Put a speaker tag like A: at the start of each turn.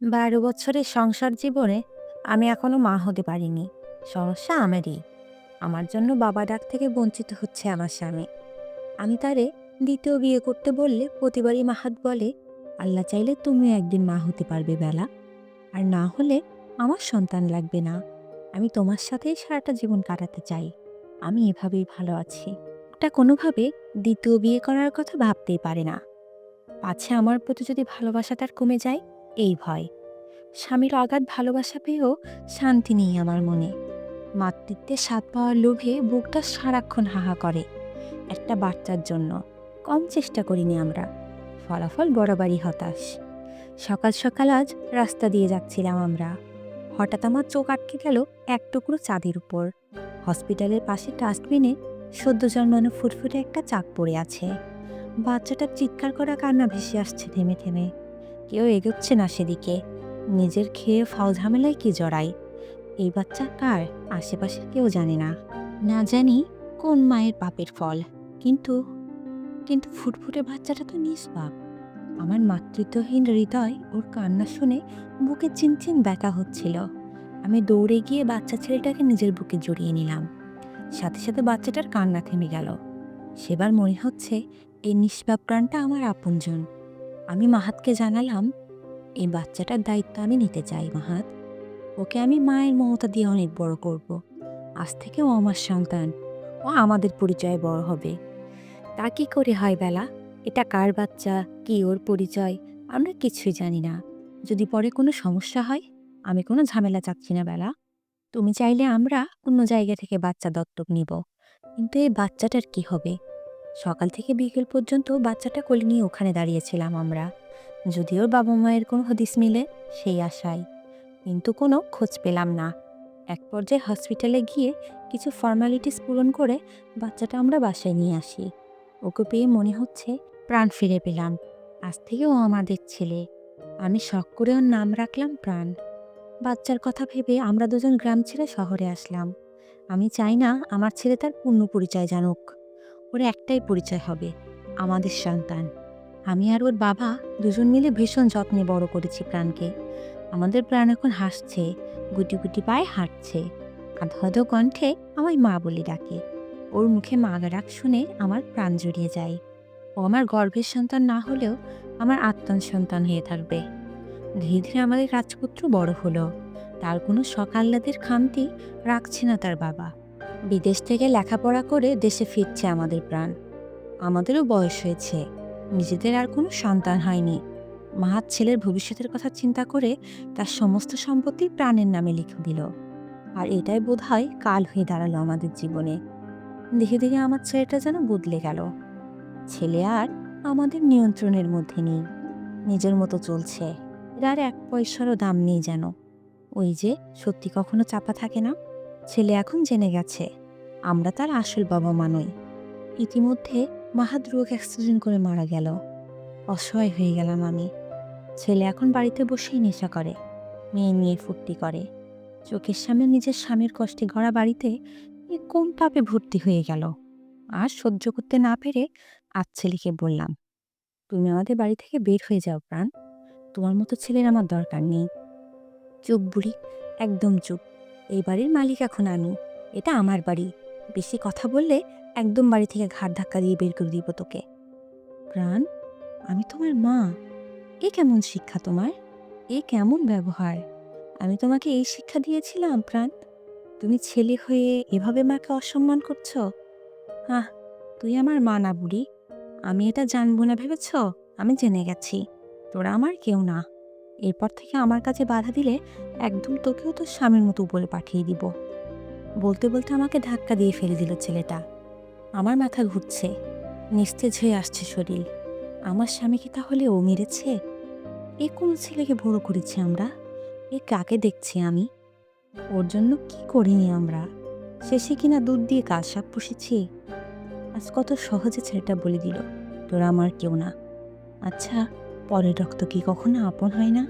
A: ১২ বছরের সংসার জীবনে আমি এখনো মা হতে পারিনি। সমস্যা আমারই। আমার জন্য বাবা ডাক থেকে বঞ্চিত হচ্ছে আমার স্বামী। আমি তারে দ্বিতীয় বিয়ে করতে বললে প্রতিবারই মাহাত বলে, আল্লাহ চাইলে তুমিও একদিন মা হতে পারবে বেলা। আর না হলে আমার সন্তান লাগবে না। আমি তোমার সাথেই সারাটা জীবন কাটাতে চাই। আমি এভাবেই ভালো আছি। ওটা কোনোভাবে দ্বিতীয় বিয়ে করার কথা ভাবতেই পারে না। পাছে আমার প্রতি যদি ভালোবাসাটার কমে যায়, এই ভয়। স্বামীর অগাধ ভালোবাসা পেয়েও শান্তি নেই আমার মনে। মাতৃত্বের স্বাদ পাওয়ার লোভে বুকটা সারাক্ষণ হাহা করে। একটা বাচ্চার জন্য কম চেষ্টা করিনি আমরা। ফলাফল বরাবরই হতাশ। সকাল সকাল আজ রাস্তা দিয়ে যাচ্ছিলাম আমরা। হঠাৎ আমার চোখ আটকে গেল এক টুকরো চাঁদের উপর। হসপিটালের পাশে ডাস্টবিনে সদ্য জন্মানো ফুটফুটে একটা চাক পড়ে আছে। বাচ্চাটার চিৎকার করা কান্না ভেসে আসছে থেমে থেমে। কেউ এগোচ্ছে না সেদিকে। নিজের খেয়ে ফাও ঝামেলায় কি জড়ায়। এই বাচ্চা কার আশেপাশের কেউ জানে না। না জানি কোন মায়ের পাপের ফল। কিন্তু কিন্তু ফুটফুটে বাচ্চাটা তো নিষ্পাপ। আমার মাতৃত্বহীন হৃদয় ওর কান্না শুনে বুকে চিনচিন ব্যথা হচ্ছিল। আমি দৌড়ে গিয়ে বাচ্চা ছেলেটাকে নিজের বুকে জড়িয়ে নিলাম। সাথে সাথে বাচ্চাটার কান্না থেমে গেল। সেবার মনে হচ্ছে এই নিষ্পাপ প্রাণটা আমার আপনজন। আমি মাহাতকে জানালাম, এই বাচ্চাটার দায়িত্ব আমি নিতে চাই মাহাত। ওকে আমি মায়ের মমতা দিয়ে অনেক বড় করব। আজ থেকে ও আমার সন্তান। ও আমাদের পরিচয়ে বড় হবে। তা কি করে হয় বেলা? এটা কার বাচ্চা, কি ওর পরিচয়, আমরা কিছুই জানি না। যদি পরে কোনো সমস্যা হয়, আমি কোনো ঝামেলা চাচ্ছি না বেলা। তুমি চাইলে আমরা অন্য জায়গা থেকে বাচ্চা দত্তক নিব। কিন্তু এই বাচ্চাটার কি হবে? সকাল থেকে বিকেল পর্যন্ত বাচ্চাটা কোলে নিয়ে ওখানে দাঁড়িয়েছিলাম আমরা। যদি ওর বাবা মায়ের কোনো হদিস মিলে, সেই আশায়। কিন্তু কোনো খোঁজ পেলাম না। এক পর্যায়ে হসপিটালে গিয়ে কিছু ফর্মালিটিস পূরণ করে বাচ্চাটা আমরা বাসায় নিয়ে আসি। ওকে পেয়ে মনে হচ্ছে প্রাণ ফিরে পেলাম। আজ থেকে ও আমাদের ছেলে। আমি শখ করে ওর নাম রাখলাম প্রাণ। বাচ্চার কথা ভেবে আমরা দুজন গ্রাম ছেড়ে শহরে আসলাম। আমি চাই না আমার ছেলে তার পূর্ণ পরিচয় জানুক। ওর একটাই পরিচয় হবে, আমাদের সন্তান। আমি আর ওর বাবা দুজন মিলে ভীষণ যত্নে বড় করেছি প্রাণকে। আমাদের প্রাণ এখন হাসছে, গুটি গুটি পায়ে হাঁটছে। আধো আধো কণ্ঠে আমায় মা বলে ডাকে। ওর মুখে মা ডাক শুনে আমার প্রাণ জুড়িয়ে যায়। ও আমার গর্ভের সন্তান না হলেও আমার আত্মার সন্তান হয়ে থাকবে। ধীরে ধীরে আমাদের রাজপুত্র বড় হলো। তার কোনো শখ আহ্লাদের খামতি রাখছে না তার বাবা। বিদেশ থেকে লেখাপড়া করে দেশে ফিরছে আমাদের প্রাণ। আমাদেরও বয়স হয়েছে, নিজেদের আর কোনো সন্তান হয়নি। মাহাত ছেলের ভবিষ্যতের কথা চিন্তা করে তার সমস্ত সম্পত্তি প্রাণের নামে লিখে দিল। আর এটাই বোধহয় কাল হয়ে দাঁড়ালো আমাদের জীবনে। ধীরে ধীরে আমার ছেলেটা যেন বদলে গেল। ছেলে আর আমাদের নিয়ন্ত্রণের মধ্যে নেই, নিজের মতো চলছে। এর আর এক পয়সারও দাম নেই যেন। ওই যে সত্যি কখনো চাপা থাকে না। ছেলে এখন জেনে গেছে আমরা তার আসল বাবা মা নই। ইতিমধ্যে মাহাত রোগ অ্যাক্সিডেন্ট করে মারা গেল। অসহায় হয়ে গেলাম আমি। ছেলে এখন বাড়িতে বসেই নেশা করে, মেয়ে নিয়ে ফুর্তি করে। চোখের সামনে নিজের স্বামীর কষ্টে গড়া বাড়িতে এ কোন পাপে ভর্তি হয়ে গেল। আর সহ্য করতে না পেরে আজ ছেলেকে বললাম, তুমি আমাদের বাড়ি থেকে বের হয়ে যাও প্রাণ। তোমার মতো ছেলের আমার দরকার নেই। চুপ বুড়ি, একদম চুপ। এই বাড়ির মালিক এখন আমি। এটা আমার বাড়ি। বেশি কথা বললে একদম বাড়ি থেকে ঘাড় ধাক্কা দিয়ে বের করে দিব তোকে। প্রাণ, আমি তোমার মা। এ কেমন শিক্ষা তোমার? এ কেমন ব্যবহার? আমি তোমাকে এই শিক্ষা দিয়েছিলাম প্রাণ? তুমি ছেলে হয়ে এভাবে মাকে অসম্মান করছো? আহ, তুই আমার মা না বুড়ি। আমি এটা জানবো না ভেবেছ? আমি জেনে গেছি তোরা আমার কেউ না। এরপর থেকে আমার কাছে বাধা দিলে একদম তোকেও তোর স্বামীর মতো উপরে পাঠিয়ে দিব। বলতে বলতে আমাকে ধাক্কা দিয়ে ফেলে দিল ছেলেটা। আমার মাথা ঘুরছে, নিস্তেজ হয়ে আসছে শরীর। আমার স্বামীকে তাহলে ও মেরেছে? এ কোন ছেলেকে বড় করেছি আমরা? এ কাকে দেখছি আমি? ওর জন্য কি করিনি আমরা? শেষে কিনা দুধ দিয়ে কালসাপ পুষেছি। আজ কত সহজে ছেলেটা বলে দিল তোরা আমার কেউ না। আচ্ছা, পরের রক্ত কি কখনো আপন হয় না?